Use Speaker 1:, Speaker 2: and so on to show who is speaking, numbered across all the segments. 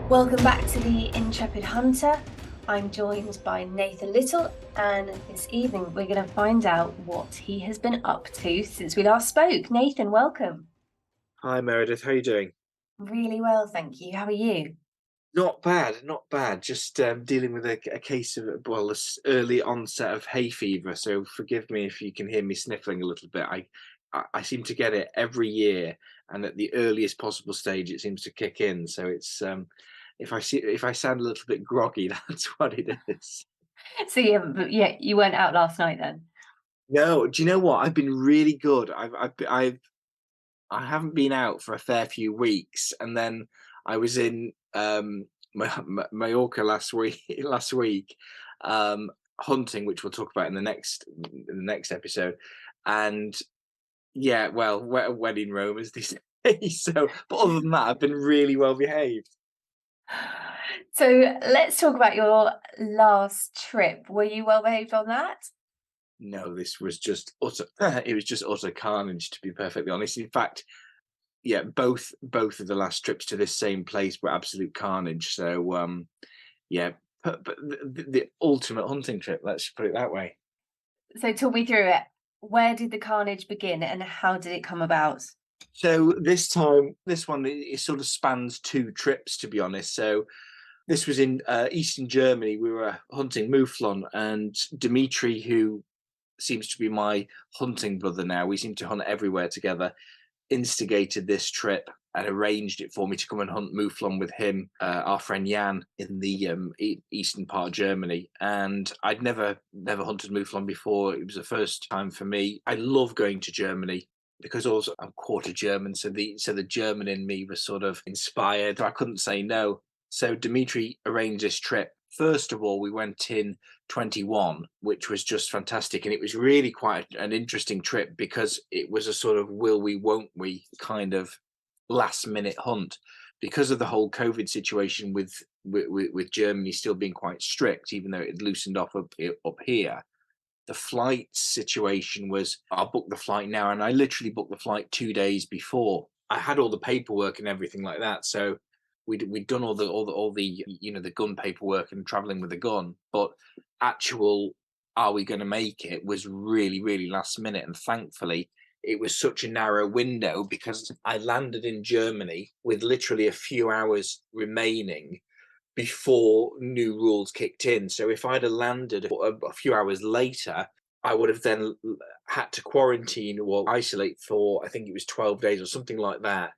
Speaker 1: Welcome back to the Intrepid Hunter. I'm joined by Nathan Little, and this evening we're going to find out what he has been up to since we last spoke. Nathan, welcome.
Speaker 2: Hi Meredith, how you doing?
Speaker 1: Really well, thank you. How are you?
Speaker 2: Not bad, not bad. Just dealing with a case of this early onset of hay fever. So forgive me if you can hear me sniffling a little bit. I seem to get it every year, and at the earliest possible stage, it seems to kick in. So it's if I sound a little bit groggy, that's what it is.
Speaker 1: So yeah, you weren't out last night then?
Speaker 2: No, do you know what? I've been really good. I haven't been out for a fair few weeks, and then I was in Mallorca last week, hunting, which we'll talk about in the next episode. And yeah, well, when in Rome, as they say. So, but other than that, I've been really well behaved.
Speaker 1: So let's talk about your last trip. Were you well behaved on that?
Speaker 2: No, this was just utter. It was just utter carnage, to be perfectly honest. In fact, yeah, both of the last trips to this same place were absolute carnage. So yeah, but the ultimate hunting trip, let's put it that way.
Speaker 1: So talk me through it. Where did the carnage begin and how did it come about?
Speaker 2: So this time, this one it sort of spans two trips, to be honest. So this was in eastern Germany. We were hunting Mouflon, and Dimitri, who seems to be my hunting brother now, we seem to hunt everywhere together, instigated this trip and arranged it for me to come and hunt Mouflon with him, our friend Jan, in the eastern part of Germany. And I'd never hunted Mouflon before. It was the first time for me. I love going to Germany because also I'm quarter German, so the German in me was sort of inspired. I couldn't say no. So Dimitri arranged this trip. First of all, we went in 21, which was just fantastic. And it was really quite an interesting trip because it was a sort of will we, won't we kind of last minute hunt because of the whole COVID situation with Germany still being quite strict, even though it had loosened off up here. The flight situation was I'll book the flight now. And I literally booked the flight 2 days before. I had all the paperwork and everything like that. So we'd done all the the gun paperwork and traveling with a gun, but actual are we going to make it was really last minute, and thankfully it was such a narrow window because I landed in Germany with literally a few hours remaining before new rules kicked in. So if I'd have landed a few hours later, I would have then had to quarantine or isolate for, I think it was 12 days or something like that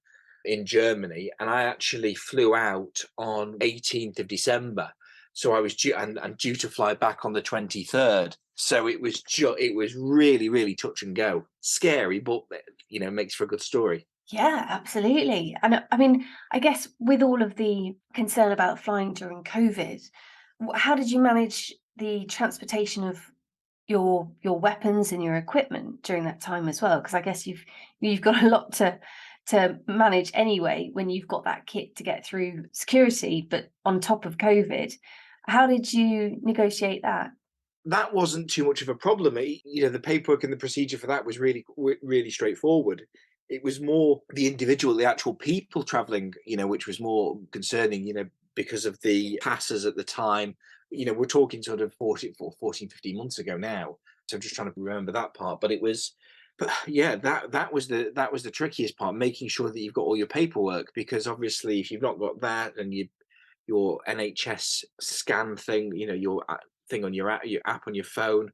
Speaker 2: in Germany. And I actually flew out on 18th of December. So I was and due to fly back on the 23rd. So it was really touch and go. Scary, but makes for a good story.
Speaker 1: Yeah, absolutely. And I mean, I guess with all of the concern about flying during COVID, how did you manage the transportation of your weapons and your equipment during that time as well? Because I guess you've got a lot to manage anyway when you've got that kit to get through security, but on top of COVID, how did you negotiate that?
Speaker 2: That wasn't too much of a problem. The paperwork and the procedure for that was really straightforward. It was more the individual, the actual people traveling, which was more concerning, because of the passes at the time. We're talking sort of 14, 15 months ago now. So I'm just trying to remember that part. But yeah, that was the trickiest part, making sure that you've got all your paperwork, because obviously if you've not got that and your NHS scan thing, your thing on your app on your phone,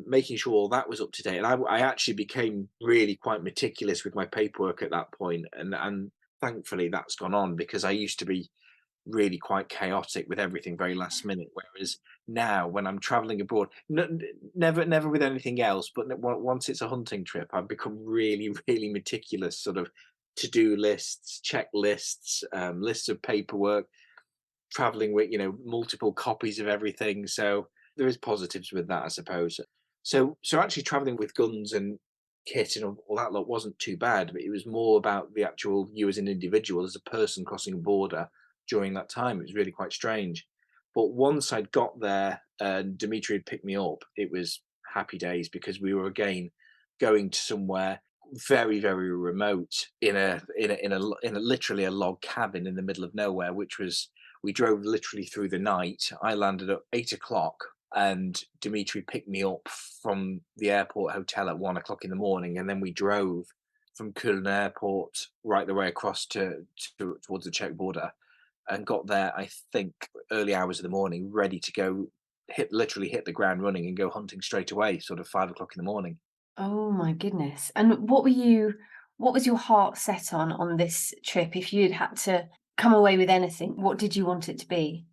Speaker 2: making sure all that was up to date. And I actually became really quite meticulous with my paperwork at that point, and thankfully that's gone on because I used to be really quite chaotic with everything very last minute. Whereas now, when I'm traveling abroad, never with anything else, but once it's a hunting trip, I've become really meticulous, sort of to-do lists, checklists, lists of paperwork, traveling with multiple copies of everything. So there is positives with that, I suppose. So actually traveling with guns and kit and all that lot wasn't too bad, but it was more about the actual you as an individual, as a person crossing a border during that time. It was really quite strange. But once I'd got there and Dimitri had picked me up, it was happy days because we were again going to somewhere very, very remote in a literally a log cabin in the middle of nowhere, which was we drove literally through the night. I landed at 8 o'clock, and Dimitri picked me up from the airport hotel at 1 o'clock in the morning, and then we drove from Cologne Airport right the way across towards the Czech border, and got there, I think, early hours of the morning, ready to go, literally hit the ground running and go hunting straight away, sort of 5 o'clock in the morning.
Speaker 1: Oh my goodness. And what was your heart set on this trip? If you'd had to come away with anything, what did you want it to be?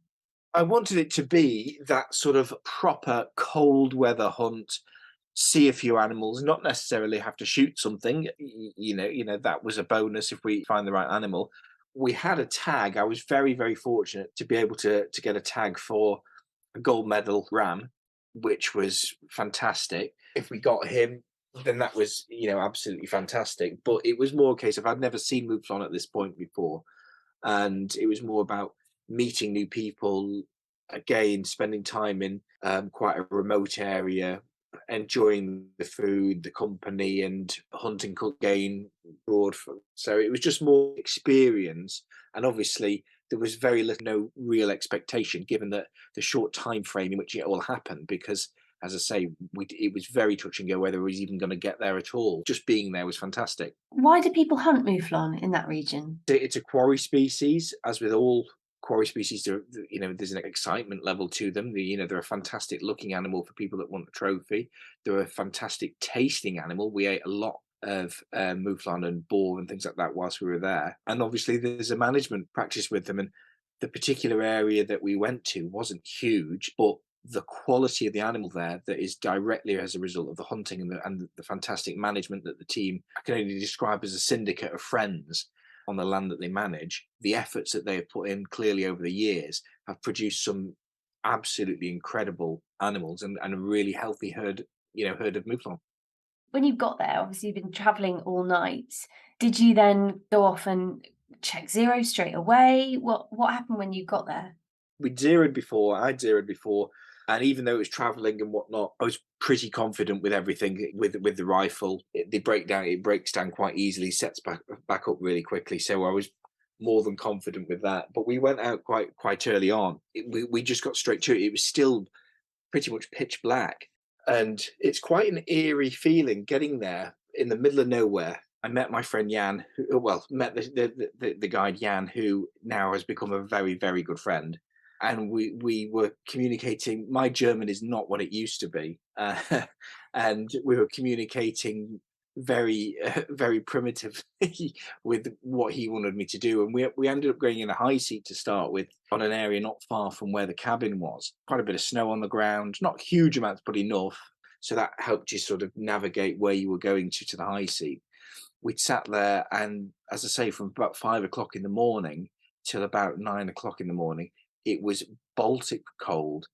Speaker 2: I wanted it to be that sort of proper cold weather hunt, see a few animals, not necessarily have to shoot something. That was a bonus if we find the right animal. We had a tag. I was very, very fortunate to be able to get a tag for a gold medal ram, which was fantastic. If we got him, then that was, absolutely fantastic. But it was more a case of I'd never seen Mouflon at this point before, and it was more about meeting new people, again spending time in quite a remote area, enjoying the food, the company, and hunting cooked game broad. So it was just more experience, and obviously there was very little, no real expectation, given that the short time frame in which it all happened. Because, as I say, it was very touch and go whether we was even going to get there at all. Just being there was fantastic.
Speaker 1: Why do people hunt mouflon in that region?
Speaker 2: It's a quarry species, as with all quarry species. There's an excitement level to them. They're a fantastic looking animal for people that want a trophy. They're a fantastic tasting animal. We ate a lot of mouflon and boar and things like that whilst we were there. And obviously, there's a management practice with them. And the particular area that we went to wasn't huge, but the quality of the animal there, that is directly as a result of the hunting and the fantastic management that the team, I can only describe as a syndicate of friends on the land that they manage. The efforts that they have put in clearly over the years have produced some absolutely incredible animals, and a really healthy herd of mouflon.
Speaker 1: When you got there, obviously you've been traveling all night. Did you then go off and check zero straight away? What happened when you got there?
Speaker 2: We'd zeroed before, I'd zeroed before, and even though it was traveling and whatnot, I was pretty confident with everything. With the rifle, it breaks down quite easily, sets back up really quickly. So I was more than confident with that. But we went out quite early on. We just got straight to it. It was still pretty much pitch black, and it's quite an eerie feeling getting there in the middle of nowhere. I met my friend Jan, met the guide Jan, who now has become a very, very good friend. And we were communicating. My German is not what it used to be, and we were communicating very, very primitively with what he wanted me to do. And we ended up going in a high seat to start with, on an area not far from where the cabin was. Quite a bit of snow on the ground, not huge amounts, but enough. So that helped you sort of navigate where you were going to the high seat. We'd sat there, and as I say, from about 5 o'clock in the morning till about 9 o'clock in the morning, it was Baltic cold.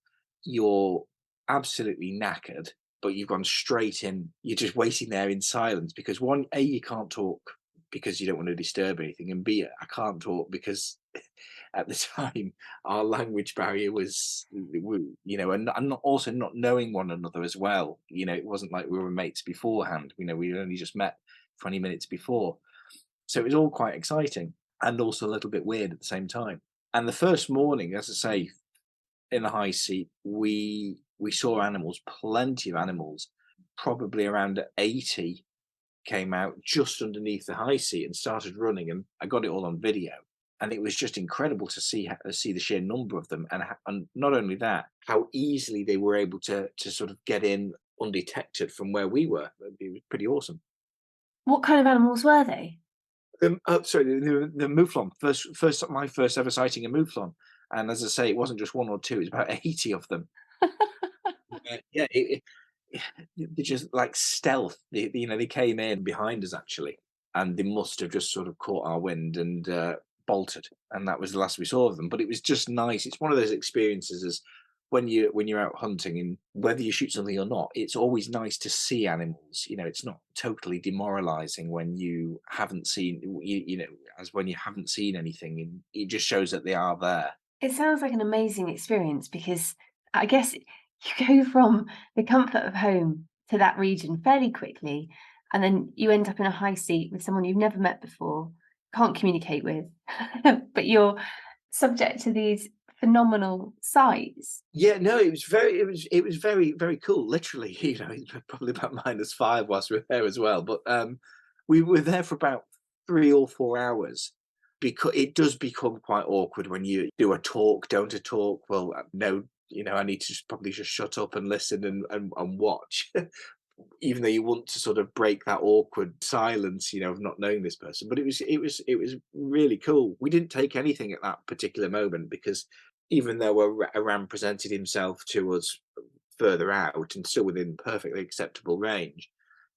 Speaker 2: You're absolutely knackered, but you've gone straight in. You're just waiting there in silence because, one, A, you can't talk because you don't want to disturb anything, and B, I can't talk because at the time our language barrier was, and not, also not knowing one another as well. It wasn't like we were mates beforehand. We only just met 20 minutes before, so it was all quite exciting and also a little bit weird at the same time. And the first morning, as I say, in the high seat, we saw animals, plenty of animals. Probably around 80 came out just underneath the high seat and started running, and I got it all on video. And it was just incredible to see the sheer number of them, and not only that, how easily they were able to sort of get in undetected from where we were. It was pretty awesome.
Speaker 1: What kind of animals were they?
Speaker 2: The mouflon, my first ever sighting of mouflon, and as I say, it wasn't just one or two; it's about 80 of them. Yeah, they just like stealth. They came in behind us actually, and they must have just sort of caught our wind and bolted, and that was the last we saw of them. But it was just nice. It's one of those experiences as when you're out hunting, and whether you shoot something or not, it's always nice to see animals. It's not totally demoralizing when you haven't seen, as when you haven't seen anything, and it just shows that they are there.
Speaker 1: It sounds like an amazing experience because I guess you go from the comfort of home to that region fairly quickly. and then you end up in a high seat with someone you've never met before, can't communicate with, but you're subject to these phenomenal sights.
Speaker 2: Yeah, no, it was very, very cool. Literally, it's probably about -5 whilst we were there as well. But we were there for about 3 or 4 hours because it does become quite awkward when you do a talk, don't a talk. Well, no, I need to probably just shut up and listen and watch. Even though you want to sort of break that awkward silence, of not knowing this person. But it was really cool. We didn't take anything at that particular moment because even though Iran presented himself to us further out and still within perfectly acceptable range,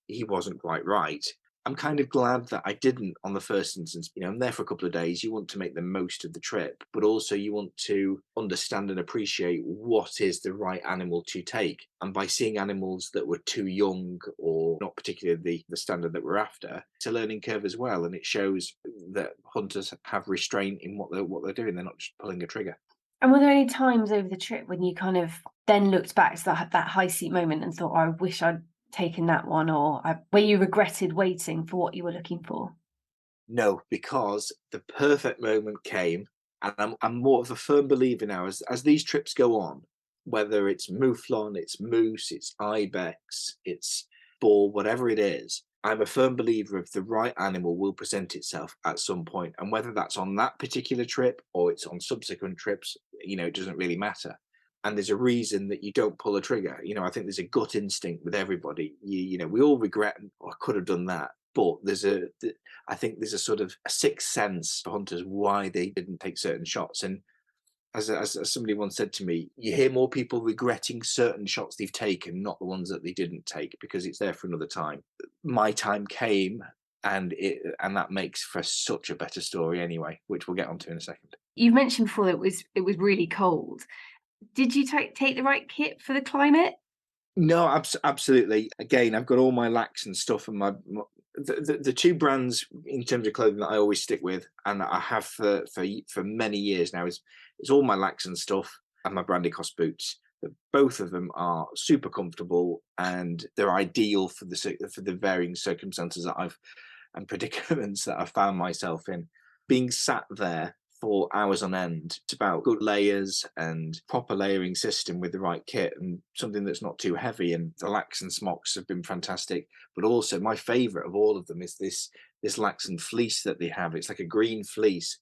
Speaker 2: he wasn't quite right. I'm kind of glad that I didn't on the first instance. I'm there for a couple of days. You want to make the most of the trip, but also you want to understand and appreciate what is the right animal to take. And by seeing animals that were too young or not particularly the standard that we're after, it's a learning curve as well. And it shows that hunters have restraint in what they're doing. They're not just pulling a trigger.
Speaker 1: And were there any times over the trip when you kind of then looked back to that high seat moment and thought, oh, I wish I'd taken that one, or where you regretted waiting for what you were looking for?
Speaker 2: No, because the perfect moment came, and I'm more of a firm believer now as these trips go on, whether it's Mouflon, it's moose, it's ibex, it's boar, whatever it is. I'm a firm believer of the right animal will present itself at some point, and whether that's on that particular trip or it's on subsequent trips, it doesn't really matter. And there's a reason that you don't pull a trigger. I think there's a gut instinct with everybody. We all regret, oh, I could have done that, but I think there's a sort of a sixth sense for hunters why they didn't take certain shots. And as somebody once said to me, you hear more people regretting certain shots they've taken, not the ones that they didn't take, because it's there for another time. My time came, and that makes for such a better story anyway, which we'll get onto in a second.
Speaker 1: You've mentioned before it was really cold. Did you take the right kit for the climate?
Speaker 2: No, absolutely. Again, I've got all my lacs and stuff, and the two brands in terms of clothing that I always stick with, and I have for many years now, is all my lacs and stuff and my Brandycross boots. Both of them are super comfortable, and they're ideal for the varying circumstances that and predicaments that I've found myself in. Being sat there for hours on end. It's about good layers and proper layering system with the right kit and something that's not too heavy. And the lacs and smocks have been fantastic. But also my favourite of all of them is this lax and fleece that they have. It's like a green fleece.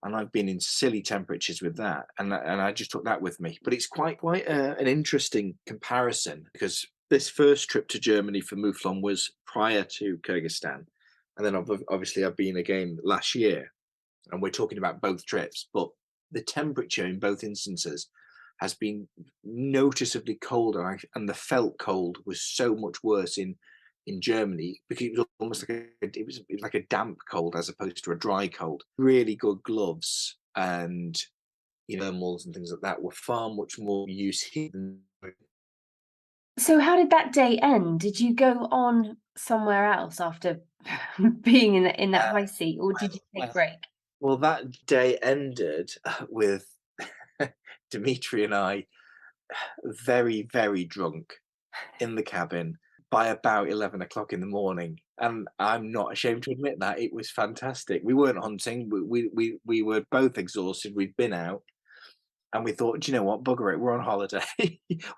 Speaker 2: And I've been in silly temperatures with that, and I just took that with me. But it's quite an interesting comparison, because this first trip to Germany for Mouflon was prior to Kyrgyzstan, and then obviously I've been again last year, and we're talking about both trips, but the temperature in both instances has been noticeably colder, and the felt cold was so much worse in Germany, because it was almost like it was like a damp cold as opposed to a dry cold. Really good gloves and thermals and things like that were far much more use here than.
Speaker 1: So how did that day end? Did you go on somewhere else after being in that high seat, or did you take a break?
Speaker 2: Well, that day ended with Dimitri and I very, very drunk in the cabin by about 11 o'clock in the morning. And I'm not ashamed to admit that it was fantastic. We weren't hunting. We were both exhausted. We'd been out, and we thought, do you know what? Bugger it. We're on holiday.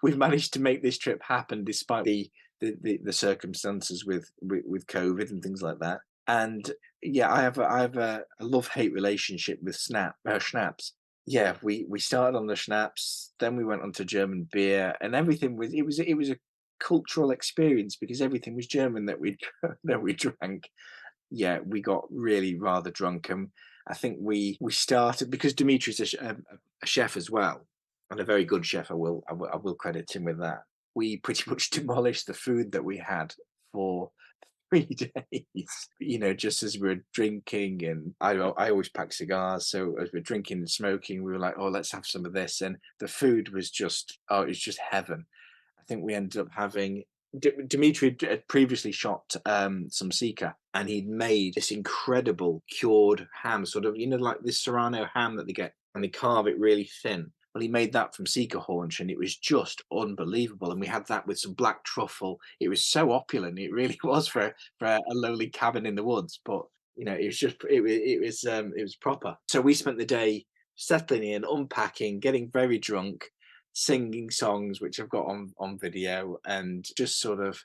Speaker 2: We've managed to make this trip happen despite the circumstances with COVID and things like that. And yeah, I have a love-hate relationship with schnapps. Yeah, we started on the schnapps, then we went on to German beer, and everything was a cultural experience because everything was German that we that we drank. Yeah, we got really rather drunk, and I think we started because Dimitri's a chef as well, and a very good chef. I will credit him with that. We pretty much demolished the food that we had for 3 days, just as we're drinking. And I always pack cigars, so as we're drinking and smoking, we were like, oh, let's have some of this. And the food was just, oh, it was just heaven. I think we ended up having Dimitri had previously shot some Sika, and he'd made this incredible cured ham, sort of, like this Serrano ham that they get, and they carve it really thin. Well, he made that from Seeker haunch, and it was just unbelievable. And we had that with some black truffle. It was so opulent. It really was for a lowly cabin in the woods. But it was just it was proper. So we spent the day settling in, unpacking, getting very drunk, singing songs which I've got on video, and just sort of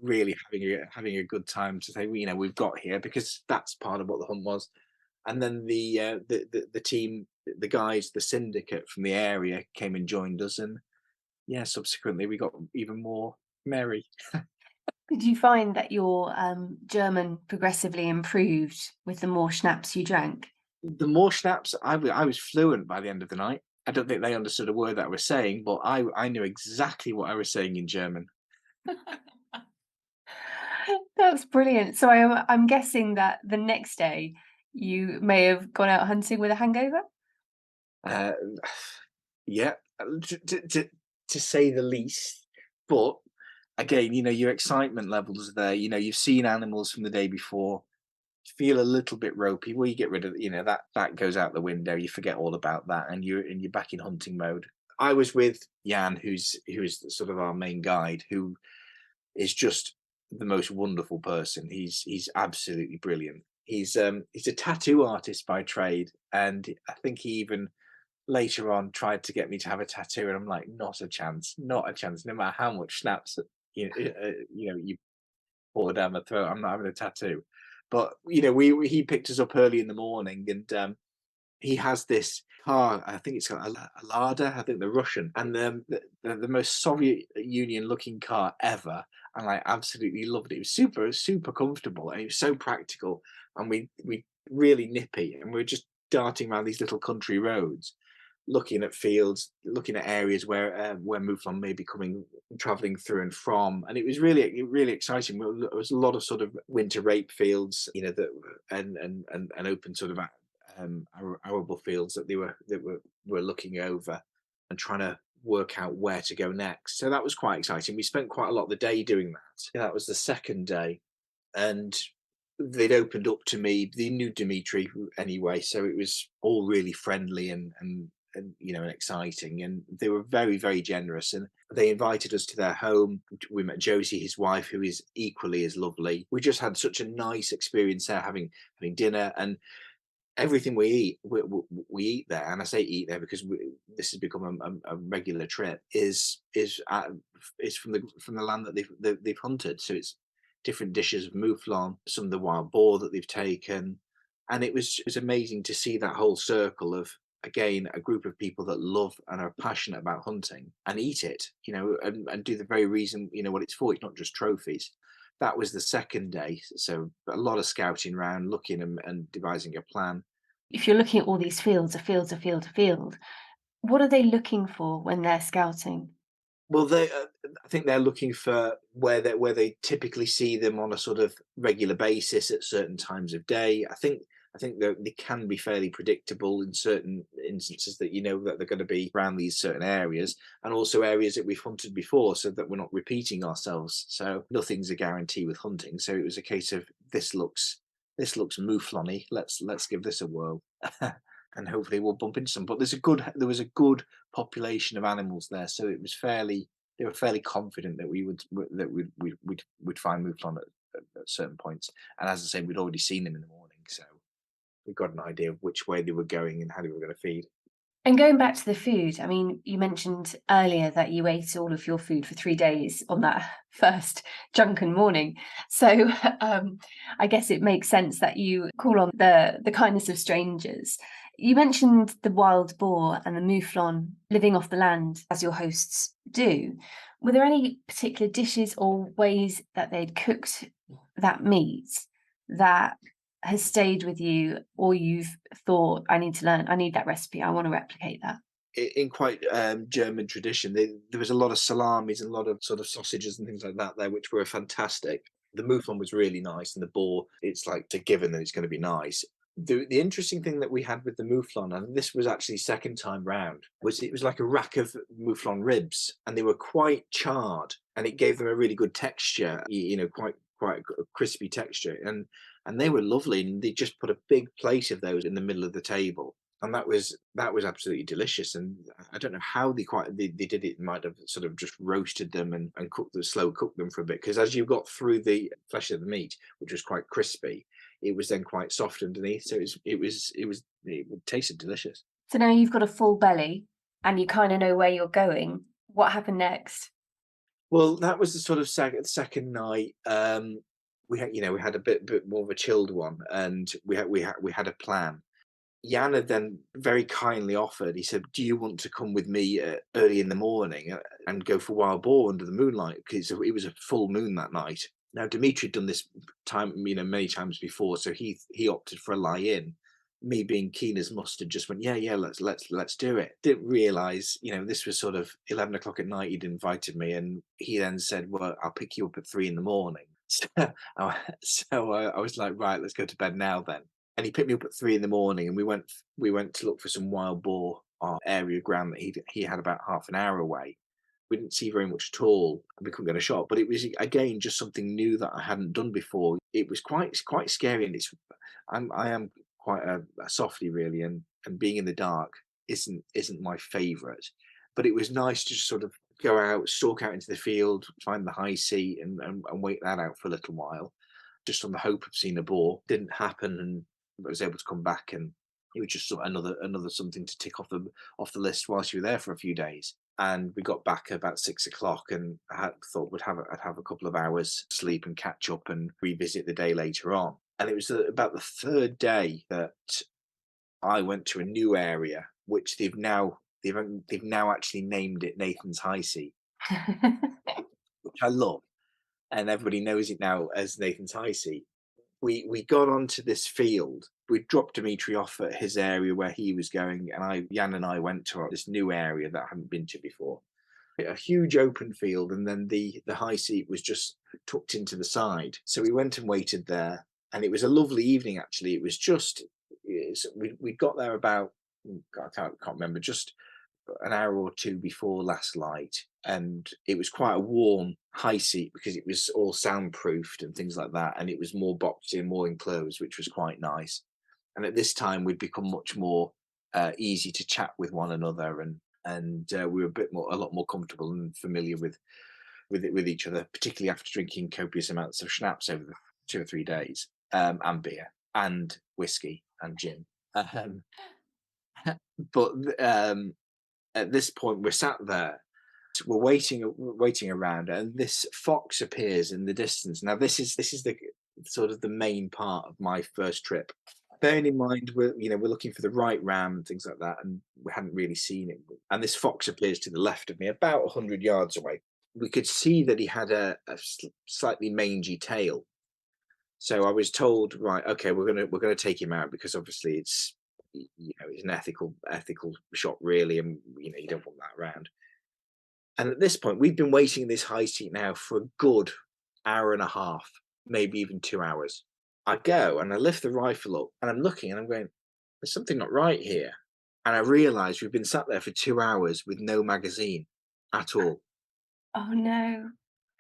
Speaker 2: really having a good time to say, we've got here, because that's part of what the hunt was. And then the team, the guys, the syndicate from the area came and joined us, and yeah, subsequently we got even more merry.
Speaker 1: Did you find that your German progressively improved with the more schnapps you drank?
Speaker 2: The more schnapps, I was fluent by the end of the night. I don't think they understood a word that I was saying, but I knew exactly what I was saying in German.
Speaker 1: That's brilliant. So I'm guessing that the next day you may have gone out hunting with a hangover?
Speaker 2: Uh, yeah, to say the least. But again, your excitement levels are there. You've seen animals from the day before, feel a little bit ropey. Well, you get rid of, that goes out the window. You forget all about that, and you're back in hunting mode. I was with Jan, who is sort of our main guide, who is just the most wonderful person. He's absolutely brilliant. He's a tattoo artist by trade, and I think he even later on tried to get me to have a tattoo, and I'm like, not a chance, not a chance. No matter how much snaps you pour down my throat, I'm not having a tattoo. But he picked us up early in the morning, and he has this car. I think it's got a Lada. I think the Russian, and the most Soviet Union looking car ever. And I absolutely loved it. It was super comfortable, and it was so practical. And we really nippy, and we were just darting around these little country roads, looking at fields, looking at areas where Mouflon may be traveling through and from, and it was really exciting. There was a lot of sort of winter rape fields, that and open sort of arable fields that were looking over and trying to work out where to go next. So that was quite exciting. We spent quite a lot of the day doing that. Yeah, that was the second day, and they'd opened up to me. They knew Dimitri anyway, so it was all really friendly and exciting. And they were very generous, and they invited us to their home. We met Josie, his wife, who is equally as lovely. We just had such a nice experience there, having dinner, and everything we eat, we eat there. And I say eat there because this has become a regular trip. Is from the land that they've hunted. So it's different dishes of mouflon, some of the wild boar that they've taken, and it was amazing to see that whole circle of, again, a group of people that love and are passionate about hunting and eat it, and do the very reason, what it's for. It's not just trophies. That was the second day, so a lot of scouting around, looking and devising a plan.
Speaker 1: If you're looking at all these fields, a field, what are they looking for when they're scouting?
Speaker 2: Well, I think they're looking for where they typically see them on a sort of regular basis at certain times of day. I think they can be fairly predictable in certain instances, that that they're going to be around these certain areas, and also areas that we've hunted before, so that we're not repeating ourselves. So nothing's a guarantee with hunting. So it was a case of, this looks mouflon-y. Let's give this a whirl. And hopefully we'll bump into some. But there was a good population of animals there, so they were fairly confident that we'd find mouflon at certain points. And as I say, we'd already seen them in the morning, so we got an idea of which way they were going and how they were going to feed.
Speaker 1: And going back to the food, I mean, you mentioned earlier that you ate all of your food for 3 days on that first drunken morning. So, I guess it makes sense that you call on the kindness of strangers. You mentioned the wild boar and the mouflon living off the land, as your hosts do. Were there any particular dishes or ways that they'd cooked that meat that has stayed with you, or you've thought, I need to learn, I need that recipe, I want to replicate that?
Speaker 2: In quite German tradition, there was a lot of salamis and a lot of sort of sausages and things like that there, which were fantastic. The mouflon was really nice, and the boar, it's like a given that it's going to be nice. The interesting thing that we had with the mouflon, and this was actually second time round, was it was like a rack of mouflon ribs, and they were quite charred, and it gave them a really good texture, quite a crispy texture, and they were lovely. And they just put a big plate of those in the middle of the table. and that was absolutely delicious. And I don't know how they did it. Might have sort of just roasted them and cooked them, slow cooked them for a bit, because as you got through the flesh of the meat, which was quite crispy, it was then quite soft underneath. So it tasted delicious.
Speaker 1: So now you've got a full belly and you kind of know where you're going. What happened next?
Speaker 2: Well, that was the sort of second night. We had a bit more of a chilled one, and we had a plan. Jan had then very kindly offered. He said, "Do you want to come with me early in the morning and go for wild boar under the moonlight?" Because it was a full moon that night. Now Dimitri had done this time, many times before, so he opted for a lie in. Me being keen as mustard, just went, "Yeah, yeah, let's do it." Didn't realize, this was sort of 11 o'clock at night. He'd invited me, and he then said, "Well, I'll pick you up at 3 in the morning." So I was like, "Right, let's go to bed now then." And he picked me up at 3 in the morning, and we went to look for some wild boar on area ground that he had about half an hour away. We didn't see very much at all, and we couldn't get a shot. But it was, again, just something new that I hadn't done before. It was quite scary, and I am quite a softie really, and being in the dark isn't my favourite. But it was nice to just sort of go out, stalk out into the field, find the high seat, and wait that out for a little while, just on the hope of seeing a boar. Didn't happen, and I was able to come back, and it was just sort of another something to tick off the list whilst you were there for a few days. And we got back about 6 o'clock, and thought I'd have a couple of hours sleep and catch up and revisit the day later on. And it was about the third day that I went to a new area, which they've now actually named it Nathan's High Seat, which I love, and everybody knows it now as Nathan's High Seat. We got onto this field. We dropped Dimitri off at his area where he was going, and Jan and I went to this new area that I hadn't been to before. A huge open field, and then the high seat was just tucked into the side. So we went and waited there, and it was a lovely evening actually. It was just we got there about, I can't remember, just an hour or two before last light, and it was quite a warm high seat because it was all soundproofed and things like that, and it was more boxed in, more enclosed, which was quite nice. And at this time, we'd become much more easy to chat with one another, and we were a lot more comfortable and familiar with each other, particularly after drinking copious amounts of schnapps over the 2 or 3 days, and beer and whiskey and gin. Um, but at this point, we're sat there, we're waiting around, and this fox appears in the distance. Now, this is the sort of the main part of my first trip. Bearing in mind, we're looking for the right ram and things like that, and we hadn't really seen it. And this fox appears to the left of me, about 100 yards away. We could see that he had a slightly mangy tail. So I was told, right, okay, we're gonna take him out, because obviously it's an ethical shot really, and you don't want that around. And at this point, we've been waiting in this high seat now for a good hour and a half, maybe even 2 hours. I go and I lift the rifle up, and I'm looking and I'm going, there's something not right here. And I realise we've been sat there for 2 hours with no magazine at all.
Speaker 1: Oh no.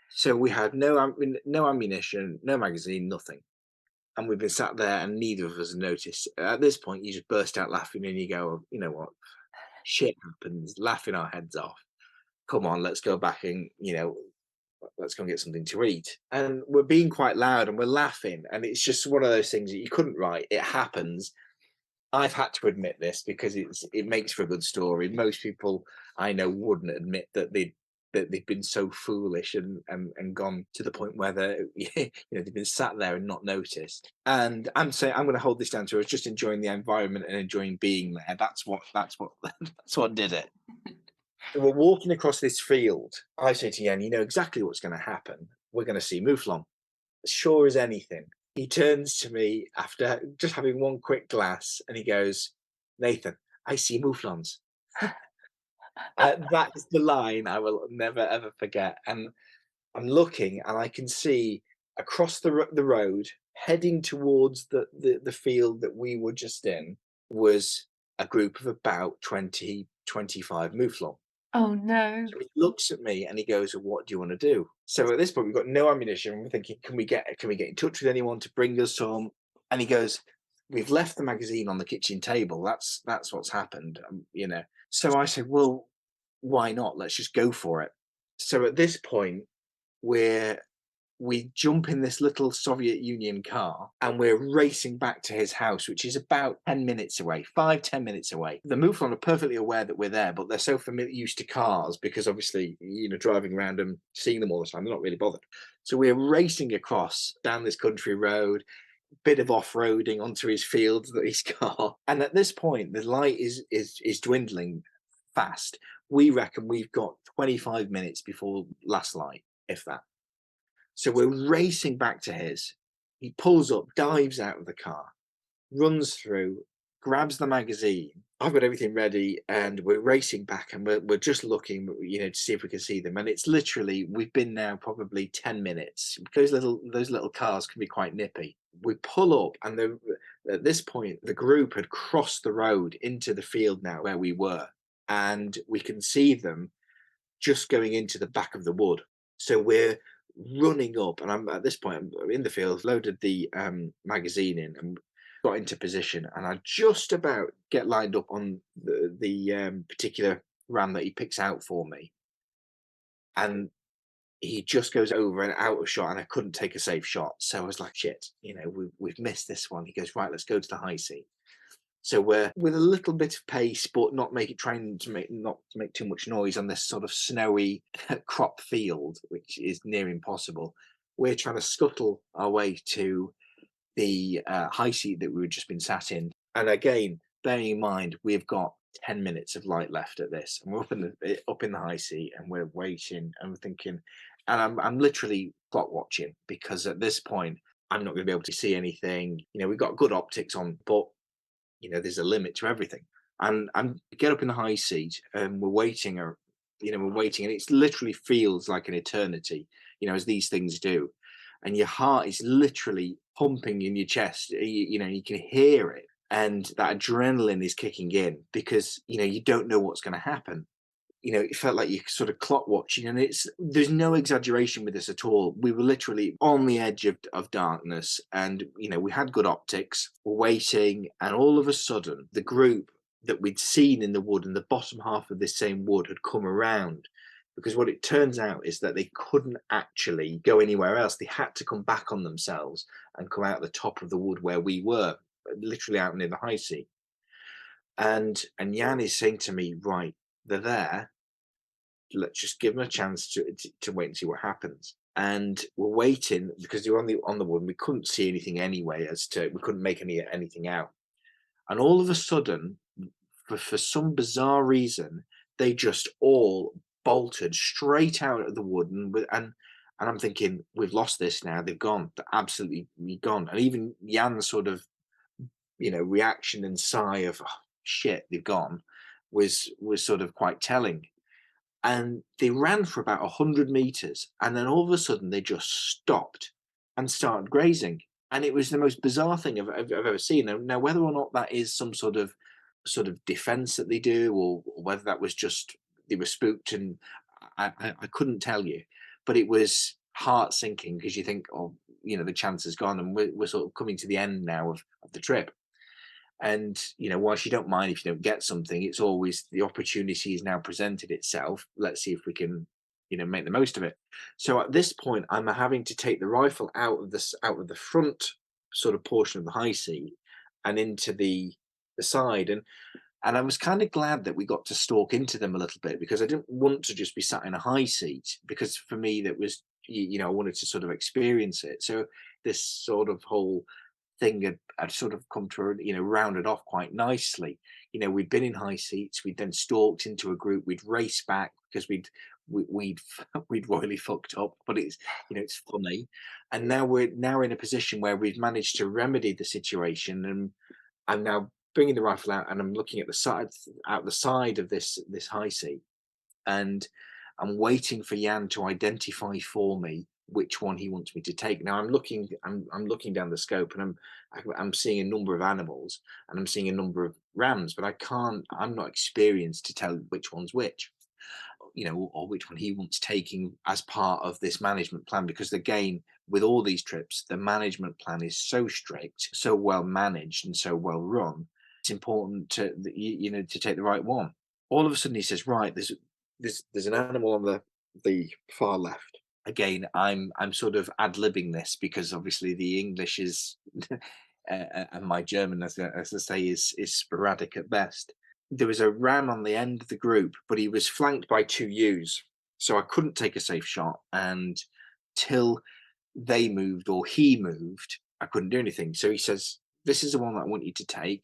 Speaker 2: So we had no ammunition, no magazine, nothing. And we've been sat there, and neither of us have noticed. At this point, you just burst out laughing, and you go, "Oh, you know what? Shit happens," laughing our heads off. Come on, let's go back and, let's go and get something to eat. And we're being quite loud and we're laughing. And it's just one of those things that you couldn't write. It happens. I've had to admit this because it makes for a good story. Most people I know wouldn't admit that they've been so foolish and gone to the point where they've been sat there and not noticed. And I'm saying, I'm going to hold this down to us just enjoying the environment and enjoying being there. That's what did it. So we're walking across this field. I say to Yen, you know exactly what's going to happen. We're going to see Mouflon. Sure as anything. He turns to me after just having one quick glass, and he goes, "Nathan, I see Mouflons." That is the line I will never ever forget. And I'm looking, and I can see across the road, heading towards the field that we were just in, was a group of about 20-25 Mouflon.
Speaker 1: Oh no.
Speaker 2: So he looks at me and he goes, "Well, what do you want to do?" So at this point, we've got no ammunition. We're thinking, can we get in touch with anyone to bring us some? And he goes, we've left the magazine on the kitchen table. That's what's happened, So I said, well, why not? Let's just go for it. So at this point, we're we jump in this little Soviet Union car and we're racing back to his house, which is about 10 minutes away, 5, 10 minutes away. The Mouflon are perfectly aware that we're there, but they're so familiar, used to cars because obviously, driving around and seeing them all the time, they're not really bothered. So we're racing across down this country road, bit of off-roading onto his fields that he's got. And at this point, the light is dwindling fast. We reckon we've got 25 minutes before last light, if that. So we're racing back to his. He pulls up, dives out of the car, runs through, grabs the magazine. I've got everything ready, and we're racing back, and we're just looking, to see if we can see them. And it's literally, we've been now probably 10 minutes. Those little cars can be quite nippy. We pull up, and at this point, the group had crossed the road into the field now where we were, and we can see them just going into the back of the wood. So we're running up, and I'm at this point, I'm in the field, loaded the magazine in, and got into position, and I just about get lined up on the particular ram that he picks out for me, and he just goes over and out of shot, and I couldn't take a safe shot, so I was like, shit, we've missed this one. He goes, right, let's go to the high seat. So we're with a little bit of pace, but trying to make too much noise on this sort of snowy crop field, which is near impossible. We're trying to scuttle our way to the high seat that we've just been sat in. And again, bearing in mind, we've got 10 minutes of light left at this, and we're up in the high seat, and we're waiting, and we're thinking, and I'm literally clock watching, because at this point, I'm not going to be able to see anything. We've got good optics on, but there's a limit to everything. And get up in the high seat, and we're waiting, and it literally feels like an eternity, as these things do. And your heart is literally pumping in your chest. You can hear it, and that adrenaline is kicking in, because you don't know what's going to happen. It felt like you're sort of clock watching, and there's no exaggeration with this at all. We were literally on the edge of darkness, and we had good optics. We're waiting, and all of a sudden, the group that we'd seen in the wood, in the bottom half of this same wood, had come around. Because what it turns out is that they couldn't actually go anywhere else. They had to come back on themselves and come out the top of the wood where we were, literally out near the high seat. And Jan is saying to me, right, they're there, let's just give them a chance to wait and see what happens. And we're waiting, because they were on the wood, and we couldn't see anything anyway, we couldn't make anything out. And all of a sudden, for some bizarre reason, they just all bolted straight out of the wood, and I'm thinking, we've lost this now. They've gone. They're absolutely gone. And even Jan's sort of reaction and sigh of, oh, shit, they've gone, was sort of quite telling. And they ran for about 100 meters, and then all of a sudden they just stopped and started grazing. And it was the most bizarre thing I've ever seen. Now, whether or not that is some sort of defense that they do, or whether that was just they were spooked, and I couldn't tell you. But it was heart sinking, because you think, oh, the chance is gone, and we're sort of coming to the end now of the trip. And whilst you don't mind if you don't get something, it's always the opportunity has now presented itself. Let's see if we can make the most of it. So at this point, I'm having to take the rifle out of the front sort of portion of the high seat and into the side. And I was kind of glad that we got to stalk into them a little bit, because I didn't want to just be sat in a high seat, because for me that was, I wanted to sort of experience it. So this sort of whole thing had sort of come to rounded off quite nicely. We'd been in high seats, we'd then stalked into a group, we'd raced back because we'd royally fucked up, but it's funny. And now we're in a position where we've managed to remedy the situation, and I'm now bringing the rifle out, and I'm looking at the side of this high seat, and I'm waiting for Jan to identify for me which one he wants me to take. Now I'm looking down the scope, and I'm seeing a number of animals, and I'm seeing a number of rams, but I'm not experienced to tell which one's which, or which one he wants taking as part of this management plan, because again, with all these trips, the management plan is so strict, so well managed, and so well run. It's important to to take the right one. All of a sudden, he says, "Right, there's an animal on the far left." Again, I'm sort of ad libbing this because obviously the English is and my German, as I say, is sporadic at best. There was a ram on the end of the group, but he was flanked by two ewes, so I couldn't take a safe shot. And till they moved or he moved, I couldn't do anything. So he says, "This is the one that I want you to take."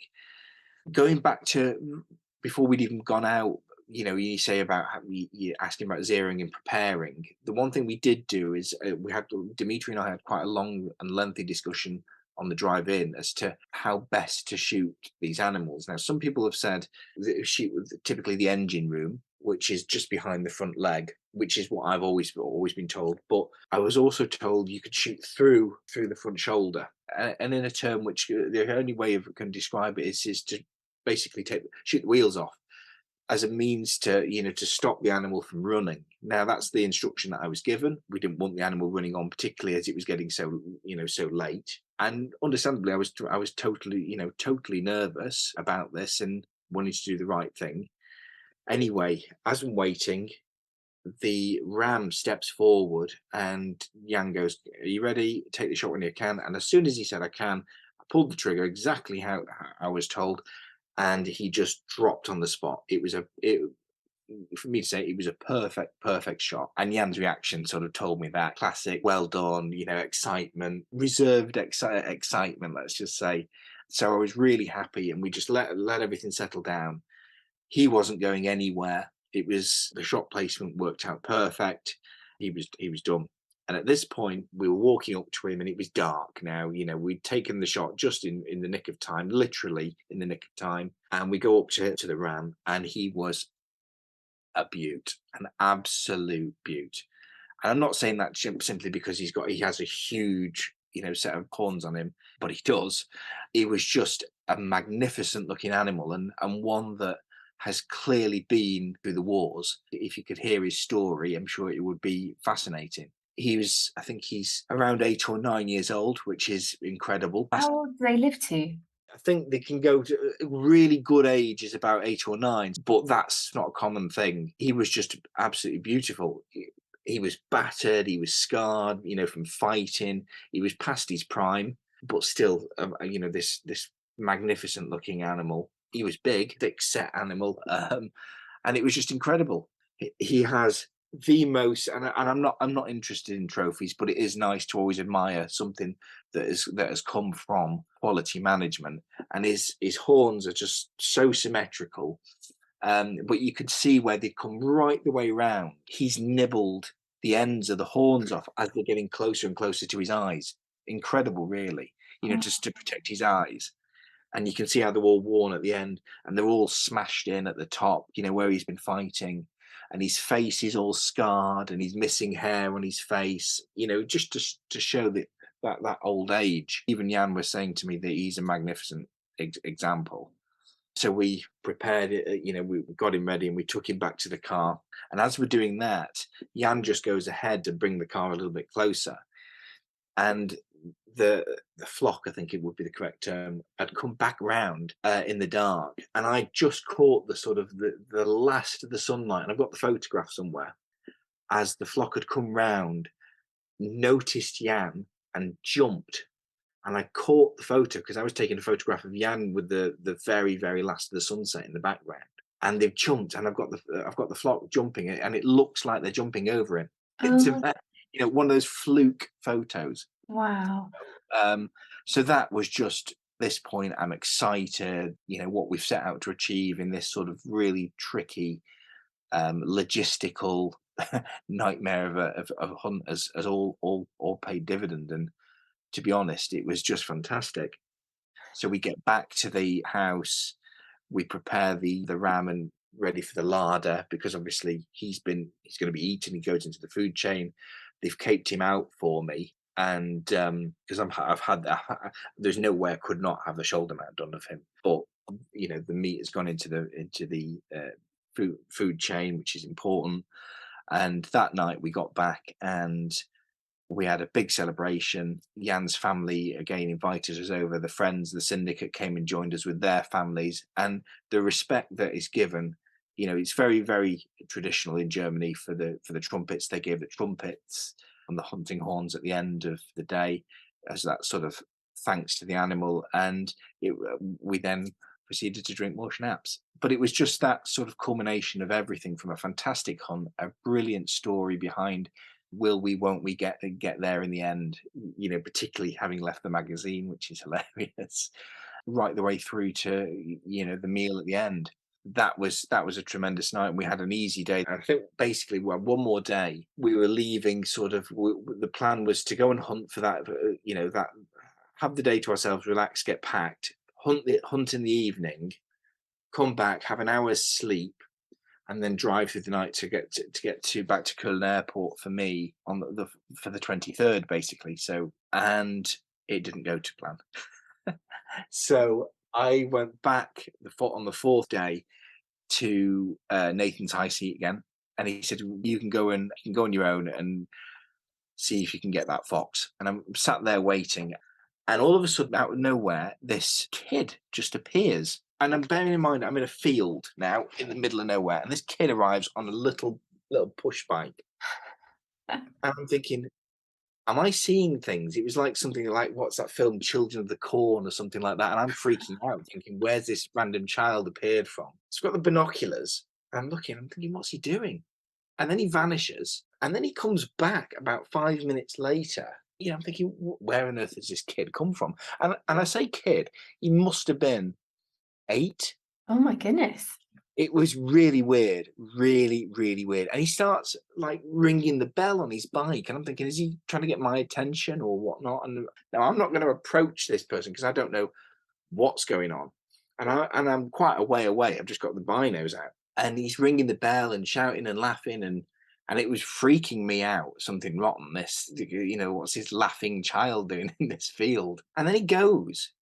Speaker 2: Going back to before we'd even gone out, you say about you asking about zeroing and preparing. The one thing we did do is we had Dimitri and I had quite a long and lengthy discussion on the drive in as to how best to shoot these animals. Now, some people have said that shoot with typically the engine room, which is just behind the front leg, which is what I've always been told. But I was also told you could shoot through the front shoulder, and in a term which the only way I can describe it is to basically shoot the wheels off as a means to to stop the animal from running. Now that's the instruction that I was given. We didn't want the animal running on, particularly as it was getting so late. And understandably, I was totally nervous about this and wanted to do the right thing. Anyway, as I'm waiting, the ram steps forward and Jan goes, "Are you ready? Take the shot when you can." And as soon as he said I can, I pulled the trigger exactly how I was told, and he just dropped on the spot. For me to say, it was a perfect shot. And Jan's reaction sort of told me that. Classic, well done, excitement, reserved excitement, let's just say. So I was really happy, and we just let everything settle down. He wasn't going anywhere. It was the shot placement worked out perfect. He was done. And at this point, we were walking up to him, and it was dark. Now, we'd taken the shot just in the nick of time, literally in the nick of time. And we go up to the ram, and he was a beaut, an absolute beaut. And I'm not saying that simply because he has a huge set of horns on him, but he does. He was just a magnificent looking animal, and one that has clearly been through the wars. If you could hear his story, I'm sure it would be fascinating. I think he's around 8 or 9 years old, which is incredible.
Speaker 1: How old do they live to?
Speaker 2: I think they can go to a really good age is about 8 or 9, but that's not a common thing. He was just absolutely beautiful. He was battered, he was scarred, from fighting. He was past his prime, but still, this magnificent looking animal. He was big, thick set animal, and it was just incredible. He has the most, and I'm not interested in trophies, but it is nice to always admire something that has come from quality management. And his horns are just so symmetrical, but you could see where they come right the way round. He's nibbled the ends of the horns off as they're getting closer and closer to his eyes. Incredible, really. Just to protect his eyes. And you can see how they're all worn at the end, and they're all smashed in at the top, where he's been fighting. And his face is all scarred, and he's missing hair on his face, just to show that old age. Even Jan was saying to me that he's a magnificent example. So we prepared it, we got him ready, and we took him back to the car. And as we're doing that, Jan just goes ahead to bring the car a little bit closer. And the flock, I think it would be the correct term, had come back round in the dark, and I just caught the sort of the last of the sunlight, and I've got the photograph somewhere, as the flock had come round, noticed Jan and jumped, and I caught the photo because I was taking a photograph of Jan with the very, very last of the sunset in the background. And they've jumped, and I've got the flock jumping, and it looks like they're jumping over him. It's
Speaker 1: Oh,
Speaker 2: one of those fluke photos.
Speaker 1: wow.
Speaker 2: So that was just this point. I'm excited, what we've set out to achieve in this sort of really tricky, logistical nightmare of a hunt as all paid dividend. And to be honest, it was just fantastic. So we get back to the house, we prepare the ram and ready for the larder, because obviously he's going to be eaten. He goes into the food chain. They've caped him out for me, and because there's no way I could not have the shoulder mount done of him. But the meat has gone into the food chain, which is important. And that night we got back, and We had a big celebration. Jan's family again invited us over. The friends, the syndicate came and joined us with their families, and the respect that is given. It's very, very traditional in Germany for the trumpets. They gave the trumpets and the hunting horns at the end of the day as that sort of thanks to the animal, and we then proceeded to drink more schnapps. But it was just that sort of culmination of everything from a fantastic hunt, a brilliant story behind will we, won't we get there in the end, particularly having left the magazine, which is hilarious, right the way through to the meal at the end. That was a tremendous night. We had an easy day. I think basically we had one more day. We were leaving sort of the plan was to go and hunt for that, that have the day to ourselves, relax, get packed, hunt in the evening, come back, have an hour's sleep, and then drive through the night to get to back to Cologne Airport for me on for the 23rd, basically. So, and it didn't go to plan. So I went back on the fourth day to Nathan's high seat again, and he said you can go on your own and see if you can get that fox. And I'm sat there waiting, and all of a sudden, out of nowhere, this kid just appears. And I'm bearing in mind I'm in a field now in the middle of nowhere, and this kid arrives on a little push bike. And I'm thinking, am I seeing things? It was like something like, what's that film, Children of the Corn or something like that. And I'm freaking out, thinking, where's this random child appeared from? He's got the binoculars. And I'm looking, I'm thinking, what's he doing? And then he vanishes. And then he comes back about 5 minutes later. I'm thinking, where on earth has this kid come from? And I say kid, he must have been 8.
Speaker 1: Oh my goodness.
Speaker 2: It was really weird, really, really weird. And he starts like ringing the bell on his bike, and I'm thinking, is he trying to get my attention or whatnot? And now I'm not going to approach this person because I don't know what's going on, and I'm quite a way away. I've just got the binos out, and he's ringing the bell and shouting and laughing, and it was freaking me out. Something rotten. This, what's this laughing child doing in this field? And then he goes,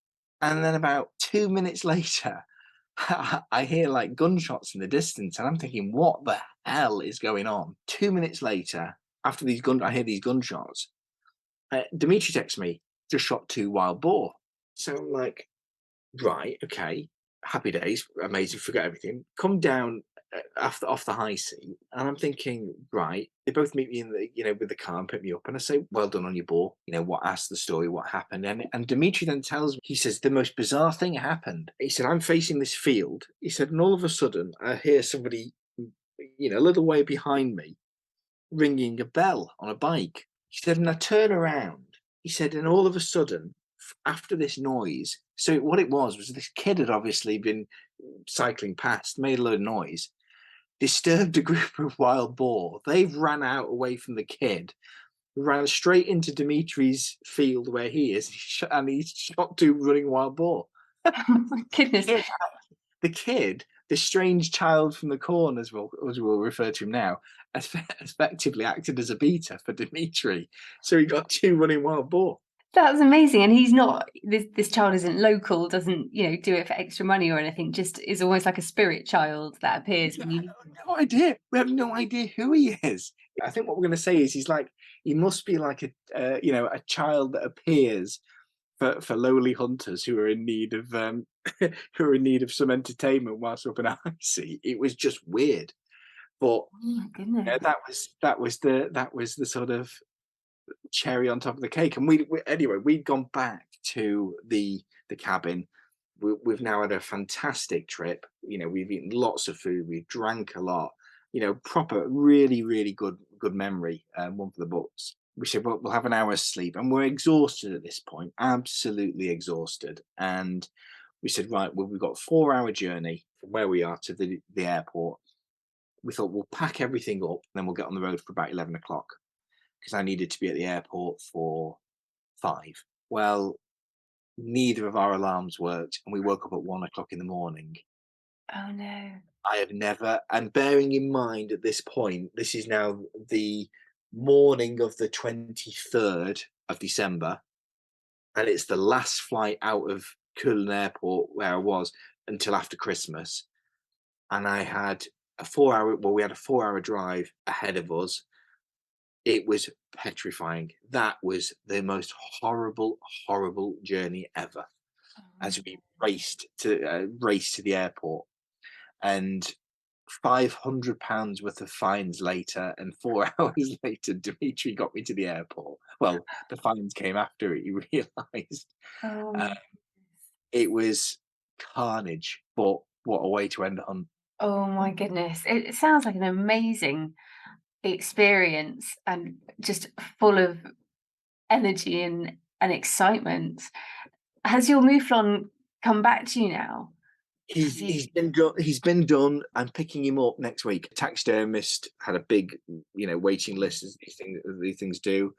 Speaker 2: and then about 2 minutes later. I hear like gunshots in the distance, and I'm thinking, what the hell is going on? 2 minutes later, after I hear these gunshots. Dimitri texts me, just shot 2 wild boar. So I'm like, right, okay, happy days, amazing, forget everything. Come down off the high seat, and I'm thinking, right, they both meet me in with the car and pick me up, and I say, well done on your boar. Asked the story, what happened, and Dimitri then tells me, he says the most bizarre thing happened. He said, I'm facing this field. He said, and all of a sudden I hear somebody, a little way behind me, ringing a bell on a bike. He said, and I turn around. He said, and all of a sudden, after this noise, so what it was this kid had obviously been cycling past, made a load of noise, disturbed a group of wild boar. They've ran out away from the kid, ran straight into Dimitri's field where he is, and he shot 2 running wild boar.
Speaker 1: Oh my goodness.
Speaker 2: The kid, the strange child from the corn, as we'll refer to him now, effectively acted as a beater for Dimitri. So he got 2 running wild boar.
Speaker 1: That's amazing. And he's not, this child isn't local, doesn't, do it for extra money or anything, just is almost like a spirit child that appears when you.
Speaker 2: No idea. We have no idea who he is. I think what we're going to say is he must be like a child that appears for lowly hunters who are in need of some entertainment whilst up in a high seat. It was just weird. But
Speaker 1: Oh my goodness.
Speaker 2: that was the sort of cherry on top of the cake. And we'd gone back to the cabin. We've now had a fantastic trip. We've eaten lots of food. We've drank a lot. Proper, really, really good memory. One for the books. We said, well, we'll have an hour's sleep, and we're exhausted at this point, absolutely exhausted. And we said, right, well, we've got a 4-hour journey from where we are to the airport. We thought we'll pack everything up, and then we'll get on the road for about 11 o'clock because I needed to be at the airport for 5. Well, neither of our alarms worked, and we woke up at 1 o'clock in the morning.
Speaker 1: Oh no.
Speaker 2: I have never, and bearing in mind at this point, this is now the morning of the 23rd of December, and it's the last flight out of Cologne Airport where I was until after Christmas. And I had we had a 4-hour drive ahead of us. It was petrifying. That was the most horrible, horrible journey ever.
Speaker 1: Oh,
Speaker 2: As we
Speaker 1: no.
Speaker 2: raced to the airport, and £500 worth of fines later, and 4 hours later, Dimitri got me to the airport. Well, the fines came after it. You realised
Speaker 1: Oh
Speaker 2: uh,
Speaker 1: my goodness.
Speaker 2: it was carnage. But what a way to end a hunt!
Speaker 1: Oh my goodness. It sounds like an amazing experience and just full of energy and excitement. Has your Mouflon come back to you now? Has
Speaker 2: He's
Speaker 1: he?
Speaker 2: been done. He's been done. I'm picking him up next week. Taxidermist had a big, waiting list as these things do,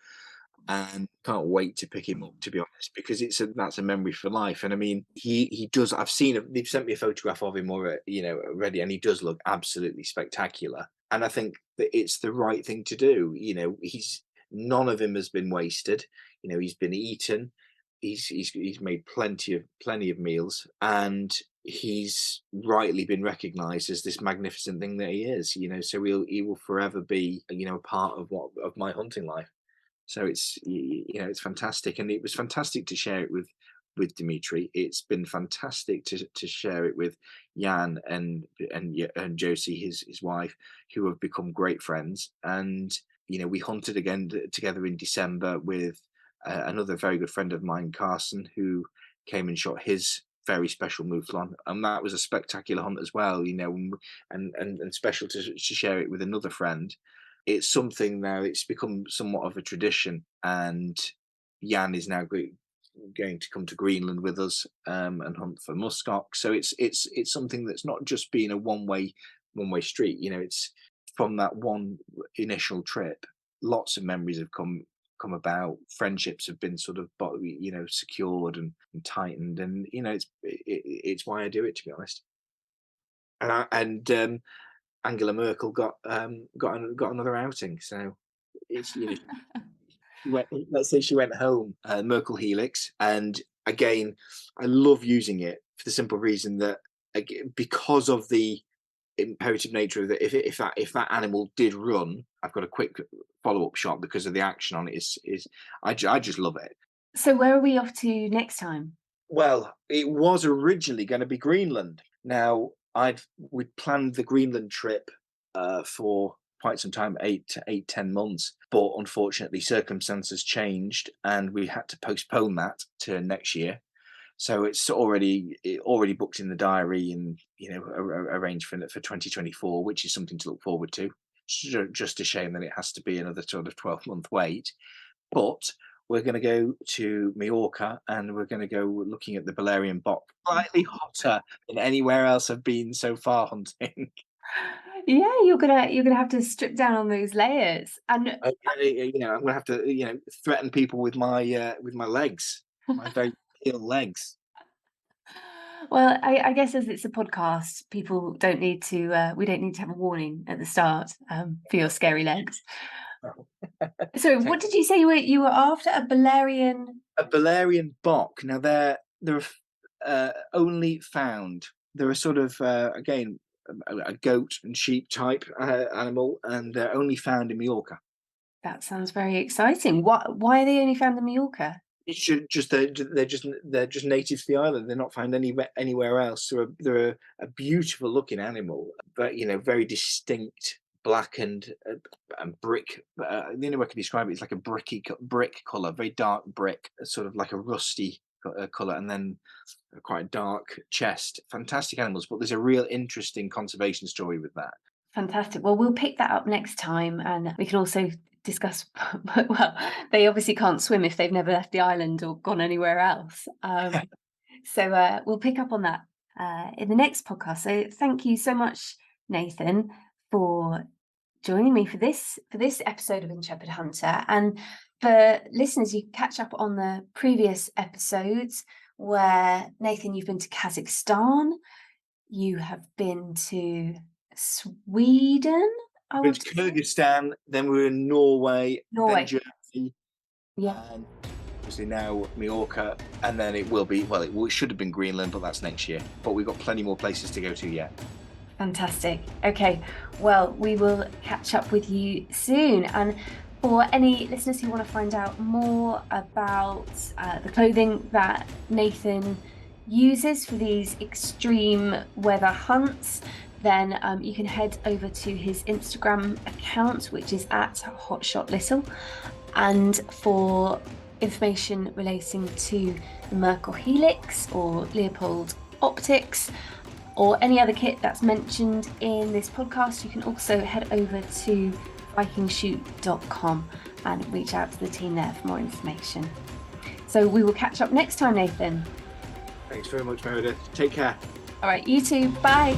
Speaker 2: and can't wait to pick him up, to be honest, because that's a memory for life. And I mean, he does. I've seen him. They've sent me a photograph of him already, and he does look absolutely spectacular. And I think that it's the right thing to do. He's none of him has been wasted. He's been eaten. He's made plenty of meals, and he's rightly been recognized as this magnificent thing that he is. So he will forever be a part of my hunting life. So it's fantastic, and it was fantastic to share it with Dimitri. It's been fantastic to share it with Jan and Josie, his wife, who have become great friends. And we hunted again together in December with another very good friend of mine, Carson, who came and shot his very special mouflon, and that was a spectacular hunt as well. And special to share it with another friend. It's something now, it's become somewhat of a tradition, and Jan is now going to come to Greenland with us, and hunt for muskox. So it's something that's not just been a one way street. It's from that one initial trip, lots of memories have come about. Friendships have been sort of secured and tightened, and it's why I do it, to be honest. And Angela Merkel got another outing. So it's let's say she went home, Merkel Helix, and again, I love using it for the simple reason that, because of the imperative nature of that, if that animal did run, I've got a quick follow up shot because of the action on it. I just love it.
Speaker 1: So where are we off to next time?
Speaker 2: Well, it was originally going to be Greenland. Now, we'd planned the Greenland trip for quite some time, 10 months, but unfortunately circumstances changed and we had to postpone that to next year. So it's already booked in the diary, and arranged for 2024, which is something to look forward to. Just a shame that it has to be another sort of 12-month wait. But we're going to go to Majorca, and we're going to go looking at the Balearian Bock, slightly hotter than anywhere else I've been so far hunting.
Speaker 1: Yeah, you're gonna have to strip down on those layers. And
Speaker 2: I'm gonna have to threaten people with my legs, my very pale legs.
Speaker 1: well, I guess as it's a podcast, people don't need to. We don't need to have a warning at the start for your scary legs. So, what did you say you were after? A Balearian?
Speaker 2: A Balearian Bock. Now they're only found. They're a sort of again a goat and sheep type animal, and they're only found in Majorca.
Speaker 1: That sounds very exciting. Why are they only found in Mallorca?
Speaker 2: It should just they're just native to the island. They're not found anywhere else. They're a beautiful looking animal, but very distinct black and brick. The only way I can describe it is like a brick color, very dark brick, sort of like a rusty color, and then quite a dark chest. Fantastic animals, but there's a real interesting conservation story with that.
Speaker 1: Fantastic. Well, we'll pick that up next time, and we can also discuss. Well, they obviously can't swim if they've never left the island or gone anywhere else. So we'll pick up on that in the next podcast. So thank you so much, Nathan, for joining me for this episode of Intrepid Hunter. And for listeners, you can catch up on the previous episodes where, Nathan, you've been to Kazakhstan, you have been to Sweden, I
Speaker 2: Went
Speaker 1: want
Speaker 2: to
Speaker 1: to say.
Speaker 2: Kyrgyzstan, then we were in Norway,
Speaker 1: Norway.
Speaker 2: then Germany,
Speaker 1: Yeah,
Speaker 2: and obviously now Majorca, and then it will be, well, it should have been Greenland, but that's next year. But we've got plenty more places to go to yet.
Speaker 1: fantastic. Okay, well, we will catch up with you soon. And For any listeners who want to find out more about the clothing that Nathan uses for these extreme weather hunts, then you can head over to his Instagram account, which is at HotShotLittle. And for information relating to the Merkel Helix or Leupold Optics, or any other kit that's mentioned in this podcast, you can also head over to vikingshoot.com and reach out to the team there for more information. So we will catch up next time, Nathan.
Speaker 2: Thanks very much, Meredith. Take care.
Speaker 1: All right, you too. Bye.